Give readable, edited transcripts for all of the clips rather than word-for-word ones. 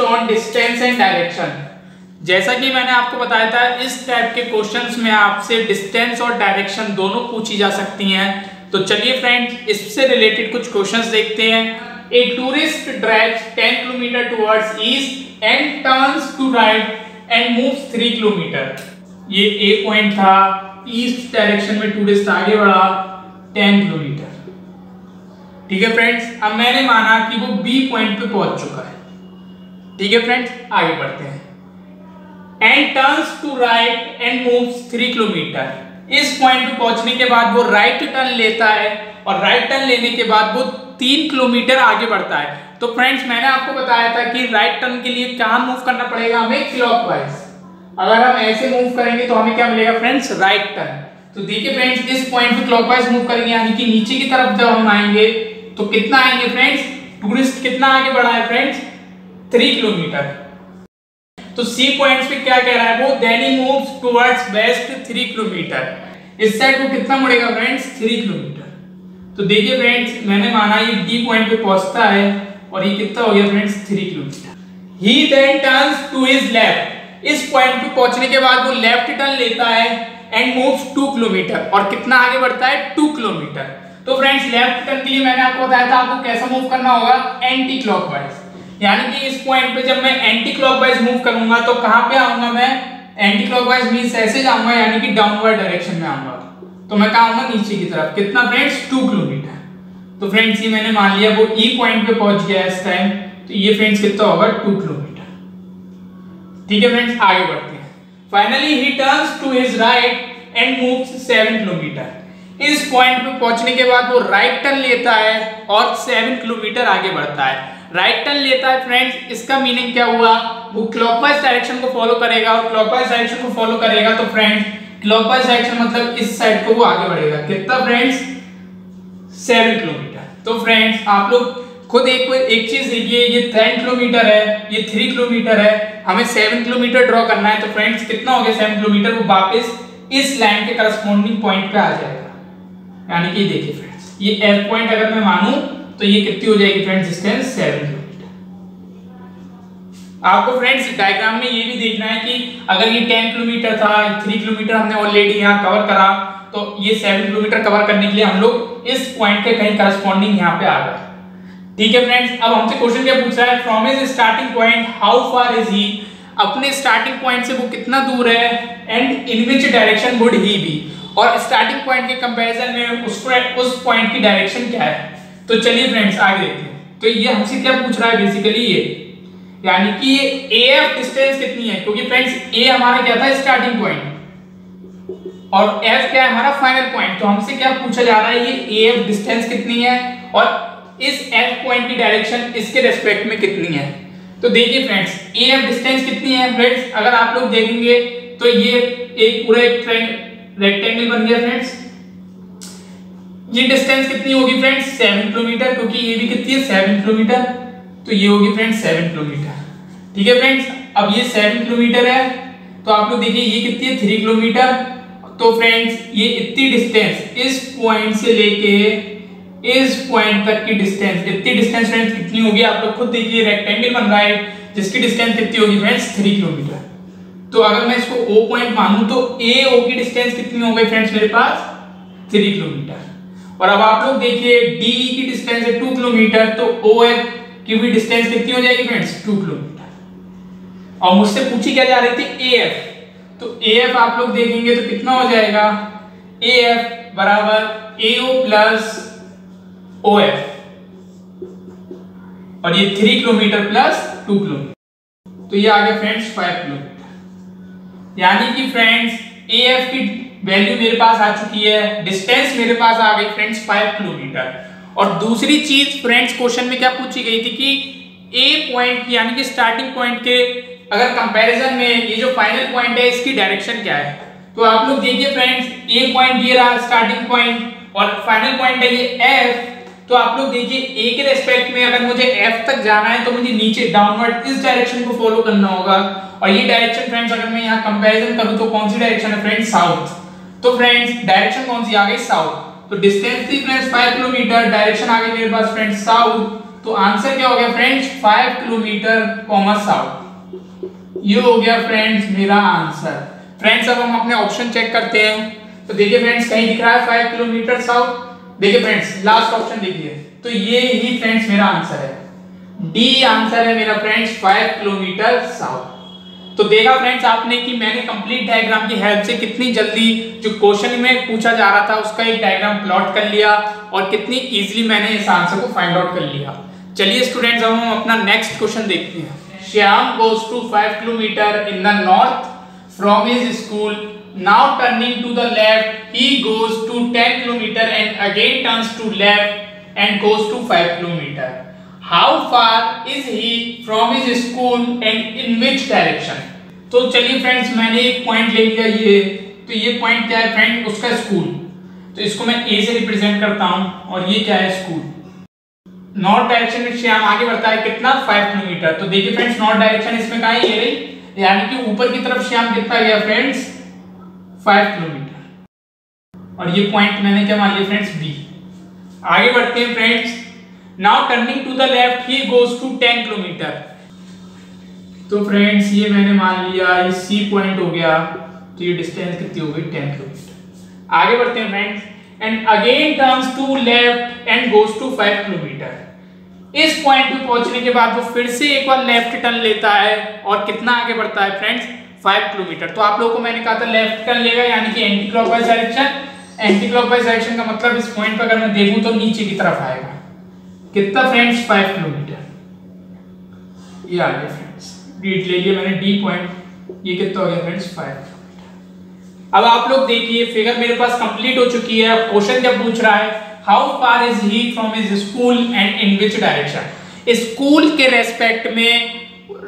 On distance and direction. जैसा कि मैंने आपको बताया था, इस टाइप के क्वेश्चंस में आपसे डिस्टेंस और डायरेक्शन दोनों पूछी जा सकती हैं। तो चलिए फ्रेंड्स, इससे रिलेटेड कुछ क्वेश्चंस देखते हैं। A tourist drives 10 kilometre towards east and turns to right and moves 3 kilometre. ये ए पॉइंट था, ईस्ट डायरेक्शन में टूरिस्ट आगे बढ़ा 10 किलोमीटर। ठीक है फ्रेंड्स, अब मैंने माना कि वो बी पॉइंट पे पहुंच चुका है। ठीक है फ्रेंड्स, आगे बढ़ते हैं। And turns to right and moves 3 kilometre. इस पॉइंट पे पहुंचने के बाद वो राइट टर्न लेता है और राइट टर्न लेने के बाद वो 3 किलोमीटर आगे बढ़ता है। तो फ्रेंड्स, मैंने आपको बताया था कि राइट टर्न के लिए कहां मूव करना पड़ेगा हमें, क्लॉकवाइज। अगर हम ऐसे मूव करेंगे तो हमें क्या मिलेगा फ्रेंड्स, राइट टर्न। तो देखिए फ्रेंड्स, इस पॉइंट पे क्लॉकवाइज मूव करेंगे, यानी कि नीचे की तरफ जब हम आएंगे तो कितना आएंगे फ्रेंड्स, टूरिस्ट कितना आगे बढ़ा है फ्रेंड्स, 3 किलोमीटर। तो सी पॉइंट्स पे क्या कह रहा है वो, then he moves towards west 3 kilometre. इस साइड को कितना मुड़ेगा फ्रेंड्स, 3 किलोमीटर। तो देखिए फ्रेंड्स, मैंने माना ये डी पॉइंट पे पहुंचता है और ये कितना हो गया friends, 3 kilometre. He then turns to his left. इस पॉइंट पे पहुंचने के बाद वो लेफ्ट टर्न लेता है एंड मूव्स 2 किलोमीटर और कितना आगे बढ़ता है, 2 किलोमीटर। तो फ्रेंड्स, लेफ्ट टर्न के लिए मैंने आपको बताया था आपको कैसा मूव करना होगा, एंटी क्लॉकवाइज। यानी कि इस पॉइंट पे जब मैं एंटी क्लॉकवाइज मूव करूंगा तो कहां पे आऊंगा मैं, एंटी क्लॉकवाइज मींस ऐसे जाऊंगा, यानी कि डाउनवर्ड डायरेक्शन में आऊंगा। तो मैं कहां आऊंगा, नीचे की तरफ। कितना फ्रेंड्स, 2 किलोमीटर। तो फ्रेंड्स, ये मैंने मान लिया वो ई पॉइंट पे पहुंच गया इस टाइम। तो ये फ्रेंड्स कितना होगा, 2 किलोमीटर। ठीक है फ्रेंड्स, आगे बढ़ते हैं। Finally he turns to his right and moves 7 kilometre. इस पॉइंट पे पहुंचने के बाद वो राइट टर्न लेता है और 7 किलोमीटर आगे बढ़ता है। राइट टर्न लेता है फ्रेंड्स, इसका मीनिंग क्या हुआ, वो क्लॉकवाइज डायरेक्शन को फॉलो करेगा और क्लॉकवाइज डायरेक्शन को फॉलो करेगा तो फ्रेंड्स, क्लॉकवाइज डायरेक्शन मतलब इस साइड को वो आगे बढ़ेगा। कितना फ्रेंड्स, 7 किलोमीटर। तो फ्रेंड्स, आप लोग खुद एक चीज देखिए, ये 10 किलोमीटर है, ये 3 किलोमीटर है, हमें 7 किलोमीटर ड्रॉ करना है। तो फ्रेंड्स, कितना हो गया 7 किलोमीटर, वो वापस इस लाइन के करस्पॉन्डिंग पॉइंट पे आ जाएगा। यानी कि देखिए फ्रेंड्स, ये एफ पॉइंट अगर मैं मानूं तो ये कितनी हो जाएगी फ्रेंड्स, डिस्टेंस 7 किलोमीटर। आपको फ्रेंड्स डायग्राम में ये भी देखना है कि अगर ये 10 किलोमीटर था, 3 किलोमीटर हमने ऑलरेडी यहाँ कवर करा, तो ये 7 किलोमीटर कवर करने के लिए हम लोग इस पॉइंट के कहीं करस्पॉन्डिंग यहाँ पे आ गए। ठीक है फ्रेंड्स, अब हमसे क्वेश्चन क्या पूछ रहा है, from his starting point how far is he. अपने स्टार्टिंग पॉइंट से वो कितना दूर है, and in which direction would he be. और स्टार्टिंग पॉइंट के कंपैरिजन में उस पॉइंट की डायरेक्शन क्या है। तो चलिए फ्रेंड्स, आगे देखते हैं। तो ये हमसे क्या पूछ रहा है बेसिकली, ये यानी कि ये AF डिस्टेंस कितनी है, क्योंकि फ्रेंड्स A हमारा क्या था, स्टार्टिंग पॉइंट, और F क्या है, हमारा फाइनल पॉइंट। तो हमसे क्या पूछा जा रहा है, ये AF डिस्टेंस कितनी है और इस F पॉइंट की डायरेक्शन इसके रेस्पेक्ट में कितनी है। तो देखिए फ्रेंड्स, AF डिस्टेंस कितनी है फ्रेंड्स, अगर आप लोग देखेंगे तो ये एक पूरा एक रेक्टेंगल बन गया फ्रेंड्स। ये डिस्टेंस कितनी होगी फ्रेंड्स, 7 किलोमीटर, क्योंकि ये भी कितनी है, 7 किलोमीटर। तो ये होगी फ्रेंड्स 7 किलोमीटर। ठीक है फ्रेंड्स, अब ये 7 किलोमीटर है, तो आप लोग देखिए ये कितनी है, 3 किलोमीटर। तो फ्रेंड्स, ये इतनी डिस्टेंस इस पॉइंट से लेके इस पॉइंट तक की डिस्टेंस, इतनी डिस्टेंस फ्रेंड्स कितनी होगी, आप लोग खुद देखिए, रेक्टेंगल बन रहा है जिसकी डिस्टेंस कितनी होगी फ्रेंड्स, 3 किलोमीटर। तो अगर मैं इसको O पॉइंट मानूं तो AO की डिस्टेंस कितनी हो गई फ्रेंड्स मेरे पास, 3 किलोमीटर। और अब आप लोग देखिए DE की डिस्टेंस है 2 किलोमीटर, तो OF की भी डिस्टेंस कितनी हो जाएगी फ्रेंड्स, 2 किलोमीटर। और मुझसे पूछी क्या जा रही थी, AF। तो AF आप लोग देखेंगे तो कितना हो जाएगा, AF बराबर AO प्लस OF, और ये 3 किलोमीटर प्लस 2 किलोमीटर, तो ये आ गया फ्रेंड्स 5 किलोमीटर। यानी कि फ्रेंड्स AF की वैल्यू मेरे पास आ चुकी है, डिस्टेंस मेरे पास आ गई फ्रेंड्स 5 किलोमीटर। और दूसरी चीज फ्रेंड्स, क्वेश्चन में क्या पूछी गई थी कि A पॉइंट यानी कि स्टार्टिंग पॉइंट के अगर कंपैरिजन में ये जो फाइनल पॉइंट है इसकी डायरेक्शन क्या है। तो आप लोग देखिए फ्रेंड्स, A पॉइंट ये रहा स्टार्टिंग पॉइंट और फाइनल पॉइंट है ये F। तो आप लोग देखिए A के रेस्पेक्ट में अगर मुझे F तक जाना है तो मुझे नीचे डाउनवर्ड इस डायरेक्शन को फॉलो करना होगा। और ये डायरेक्शन फ्रेंड्स अगर मैं यहाँ कंपैरिजन करूँ तो कौन सी डायरेक्शन है फ्रेंड्स, साउथ। तो फ्रेंड्स डायरेक्शन कौन सी आ गई, साउथ। तो डिस्टेंस थी फ्रेंड्स 5 किलोमीटर, डायरेक्शन आ गई मेरे पास फ्रेंड्स साउथ। तो आंसर क्या हो गया फ्रेंड्स 5 किलोमीटर कॉमा साउथ। ये हो गया फ्रेंड्स मेरा आंसर। फ्रेंड्स अब हम अपने ऑप्शन चेक करते हैं। तो देखिए फ्रेंड्स कहीं दिख रहा है 5 किलोमीटर साउथ। देखिए फ्रेंड्स लास्ट ऑप्शन देखिए, तो ये ही फ्रेंड्स मेरा आंसर है, डी आंसर है मेरा फ्रेंड्स 5 किलोमीटर साउथ। तो देखा फ्रेंड्स आपने कि मैंने कंप्लीट डायग्राम की हेल्प से कितनी जल्दी जो क्वेश्चन में पूछा जा रहा था उसका एक डायग्राम प्लॉट कर लिया और कितनी इजीली मैंने इस आंसर को फाइंड आउट कर लिया। चलिए स्टूडेंट्स अब हम अपना नेक्स्ट क्वेश्चन देखते हैं। Shyam goes to 5 kilometre in the north from his school, now turning to the left he goes to 10 kilometre and again turns to left and goes to 5 kilometre. How far is he from his school and in which direction? तो चलिए friends मैंने एक point ले लिया ये, तो ये point क्या है फ्रेंड उसका स्कूल, तो इसको मैं ए से रिप्रेजेंट करता हूँ और ये क्या है स्कूल। नॉर्थ डायरेक्शन में श्याम आगे बढ़ता है कितना 5 किलोमीटर। तो देखिए फ्रेंड्स नॉर्थ डायरेक्शन इसमें कहाँ है, ये रही, यानी कि ऊपर की तरफ श्याम कितना गया फ्रेंड्स 5 किलोमीटर और ये पॉइंट मैंने क्या मान लिया फ्रेंड्स बी। आगे बढ़ते हैं friends. Now turning to the left he goes to 10 kilometre. तो फ्रेंड्स ये मैंने मान लिया ये सी पॉइंट हो गया, तो ये डिस्टेंस कितनी हो गई 10 किलोमीटर। आगे बढ़ते हैं friends. And again turns to left and goes to 5 kilometre. इस पॉइंट पे पहुंचने के बाद वो फिर से एक बार लेफ्ट टर्न लेता है और कितना आगे बढ़ता है फ्रेंड्स 5 किलोमीटर। तो आप लोगों को मैंने कहा था लेफ्ट टर्न लेगा यानी कि anti clockwise direction. Anti clockwise direction का मतलब इस पॉइंट पर अगर मैं देखूं तो नीचे की तरफ आएगा, कितना फ्रेंड्स 5 किलोमीटर। ये आ गया फ्रेंड्स, रीड ले लिया मैंने डी पॉइंट, ये कितना हो गया फ्रेंड्स 5 किलोमीटर। अब आप लोग देखिए फिगर मेरे पास कंप्लीट हो चुकी है। अब क्वेश्चन क्या पूछ रहा है, how far is he from his school and in which direction. School के रेस्पेक्ट में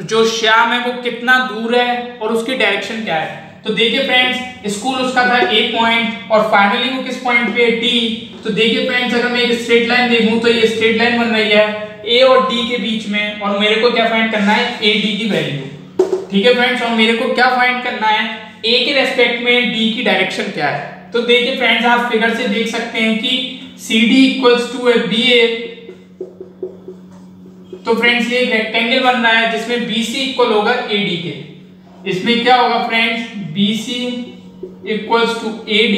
जो श्याम है वो कितना दूर है और उसकी डायरेक्शन क्या है। तो देखिए फ्रेंड्स स्कूल उसका था ए पॉइंट और फाइनली वो किस पॉइंट पे डी। तो देखिए फ्रेंड्स अगर मैं एक स्ट्रेट लाइन देखूं तो ये स्ट्रेट लाइन बन रही है ए और डी के बीच में और मेरे को क्या फाइंड करना है ए डी की वैल्यू। ठीक है फ्रेंड्स, और मेरे को क्या फाइंड करना है ए के रेस्पेक्ट में डी की डायरेक्शन क्या है। तो देखिए फ्रेंड्स आप फिगर से देख सकते हैं कि C D equals to A B A. तो फ्रेंड्स ये एक रेक्टेंगल बन रहा है जिसमें बी सी इक्वल होगा ए डी के। इसमें क्या होगा friends BC equals to AD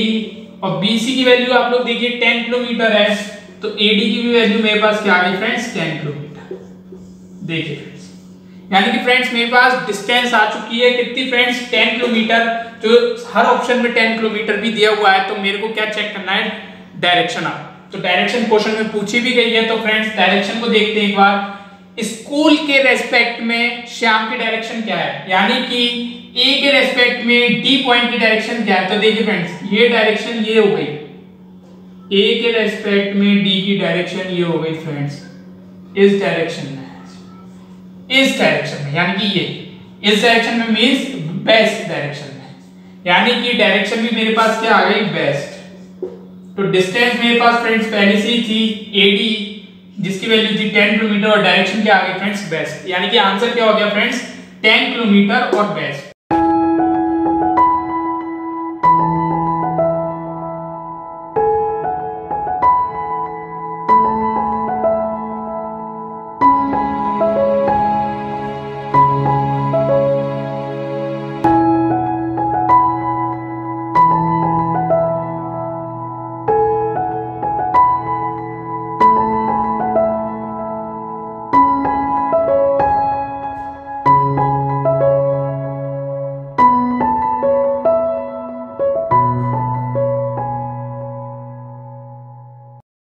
और BC की वैल्यू आप लोग देखिए 10 किलोमीटर है, तो AD की भी वैल्यू मेरे पास क्या आ गई फ्रेंड्स 10 किलोमीटर। देखिए फ्रेंड्स यानी कि फ्रेंड्स मेरे पास डिस्टेंस आ चुकी है कितनी फ्रेंड्स 10 किलोमीटर, जो हर ऑप्शन में 10 किलोमीटर भी दिया हुआ है। तो मेरे को क्या चेक करना है डायरेक्शन। आप तो डायरेक्शन क्वेश्चन में पूछी भी गई है, तो फ्रेंड्स डायरेक्शन को देखते हैं एक बार। स्कूल के रेस्पेक्ट में श्याम की डायरेक्शन क्या है, यानी कि ए के रेस्पेक्ट में डी पॉइंट की डायरेक्शन क्या है। तो देखिए फ्रेंड्स ये डायरेक्शन ये हो गई, ए के रेस्पेक्ट में डी की डायरेक्शन ये हो गई फ्रेंड्स इस डायरेक्शन में, इस डायरेक्शन में, यानी कि ये इस डायरेक्शन में मींस बेस्ट डायरेक्शन में, यानी कि डायरेक्शन भी मेरे पास क्या आ गई बेस्ट। तो डिस्टेंस मेरे पास फ्रेंड्स पहले से ही थी एडी जिसकी वैल्यू थी 10 किलोमीटर और डायरेक्शन क्या आ गई फ्रेंड्स बेस्ट, यानी कि आंसर क्या हो गया फ्रेंड्स 10 किलोमीटर और बेस्ट।